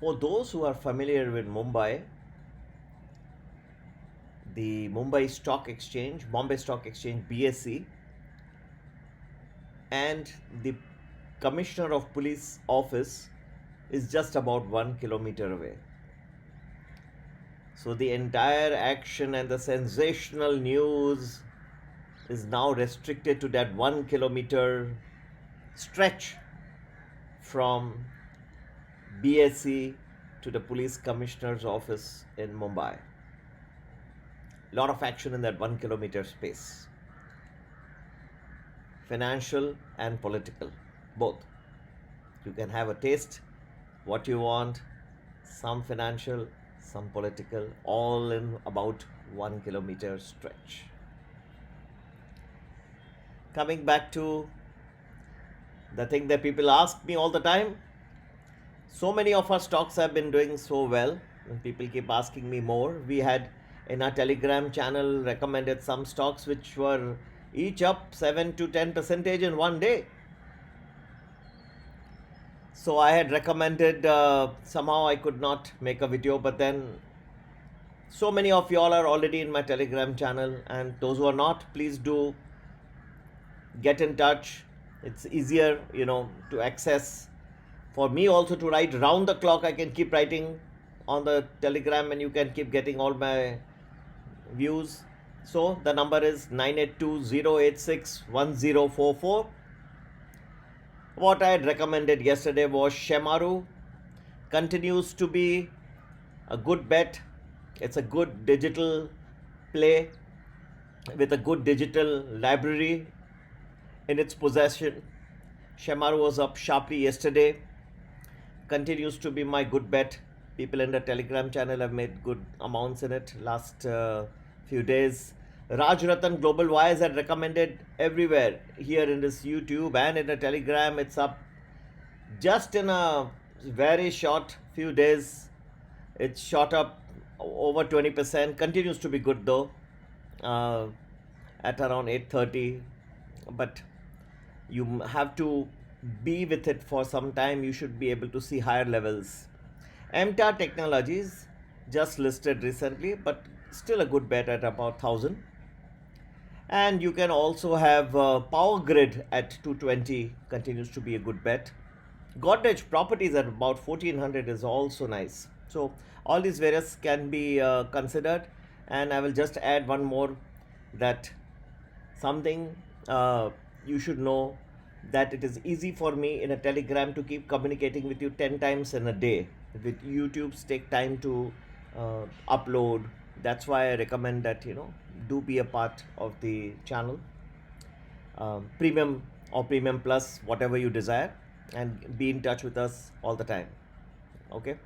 For those who are familiar with Mumbai, the Mumbai Stock Exchange, Bombay Stock Exchange BSE, and the Commissioner of Police office is just about 1 kilometer away. So the entire action and the sensational news is now restricted to that 1 kilometer stretch from BSE to the police commissioner's office in Mumbai. Lot of action in that 1 kilometer space. Financial and political, both. You can have a taste, what you want, some financial, some political, all in about 1 kilometer stretch. Coming back to the thing that people ask me all the time, so many of our stocks have been doing so well, and people keep asking me more. We had in our Telegram channel recommended some stocks which were each up 7 to 10% in one day. So I had recommended, somehow I could not make a video, but then so many of y'all are already in my Telegram channel, and those who are not, please do get in touch. It's easier, to access. For me also to write round the clock, I can keep writing on the Telegram and you can keep getting all my views. So the number is 9820861044. What I had recommended yesterday was Shemaru. Continues to be a good bet. It's a good digital play with a good digital library in its possession. Shemaru was up sharply yesterday. Continues to be my good bet. People in the Telegram channel have made good amounts in it last few days. Raj Ratan Global Wires had recommended everywhere here in this YouTube and in the Telegram. It's up just in a very short few days. It's shot up over 20%. Continues to be good though, at around 8:30. But you have to be with it for some time. You should be able to see higher levels. MTAR Technologies just listed recently, but still a good bet at about 1000. And you can also have Power Grid at 220, continues to be a good bet. Godrej Properties at about 1400 is also nice. So all these various can be considered. And I will just add one more, that something you should know, that it is easy for me in a Telegram to keep communicating with you 10 times in a day. With YouTube's take time to upload. That's why I recommend that, do be a part of the channel. Premium or Premium Plus, whatever you desire, and be in touch with us all the time. Okay.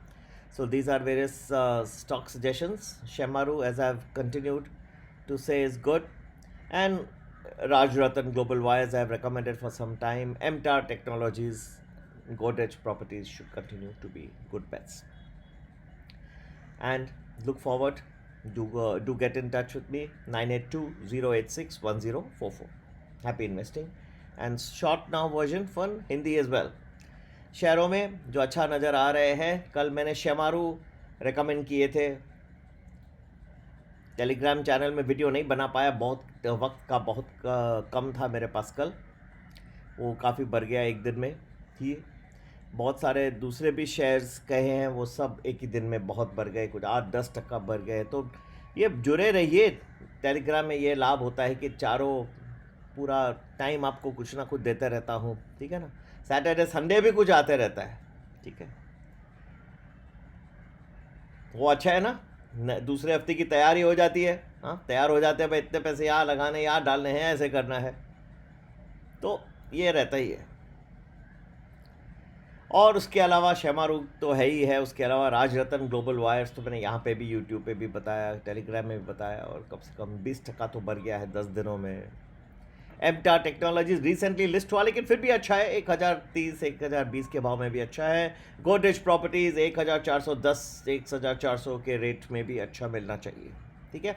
So these are various stock suggestions. Shemaru, as I've continued to say, is good. And Raj Ratan Global Wires I have recommended for some time. MTAR Technologies, Godrej Properties should continue to be good bets. And look forward. Do get in touch with me. 9820861044. Happy investing. And short now version for Hindi as well. शेयरों में जो अच्छा नज़र आ रहे हैं, कल मैंने Shemaroo recommend किए थे. टेलीग्राम चैनल में वीडियो नहीं बना पाया, बहुत वक्त का बहुत कम था मेरे पास कल. वो काफ़ी बढ़ गया एक दिन में ही. बहुत सारे दूसरे भी शेयर्स कहे हैं, वो सब एक ही दिन में बहुत बढ़ गए, कुछ 8-10% बढ़ गए. तो ये जुड़े रहिए. टेलीग्राम में ये लाभ होता है कि चारों पूरा टाइम आपको कुछ ना कुछ देते रहता हूँ. ठीक है ना. सैटरडे संडे भी कुछ आते रहता है. ठीक है, वो अच्छा है ना. दूसरे हफ्ते की तैयारी हो जाती है. हाँ, तैयार हो जाते हैं, भाई इतने पैसे यहाँ लगाने, यहाँ डालने हैं, ऐसे करना है. तो ये रहता ही है. और उसके अलावा शेमारू तो है ही है. उसके अलावा राज रतन ग्लोबल वायर्स तो मैंने यहाँ पे भी, यूट्यूब पे भी बताया, टेलीग्राम में भी बताया, और कम से कम 20% तो बढ़ गया है 10 दिनों में. MTAR टेक्नोलॉजीज रिसेंटली लिस्ट हुआ, लेकिन फिर भी अच्छा है. 1030, 1020 के भाव में भी अच्छा है. गोदरेज प्रॉपर्टीज़ 1410, 1400 के रेट में भी अच्छा मिलना चाहिए. ठीक है.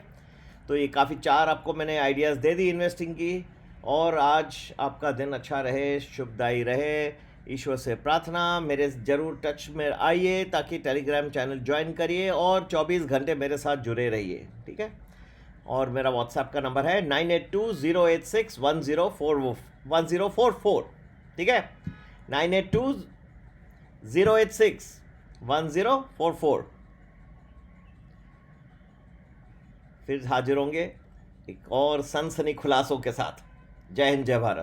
तो ये काफ़ी 4 आपको मैंने आइडियाज़ दे दी इन्वेस्टिंग की. और आज आपका दिन अच्छा रहे, शुभदायी रहे. ईश्वर से प्रार्थना मेरे ज़रूर टच में आइए, ताकि टेलीग्राम चैनल ज्वाइन करिए और 24 घंटे मेरे साथ जुड़े रहिए, ठीक है। और मेरा व्हाट्सएप का नंबर है 9820861044, ठीक है, 9820861044। फिर हाजिर होंगे एक और सनसनी खुलासों के साथ। जय हिंद, जय भारत।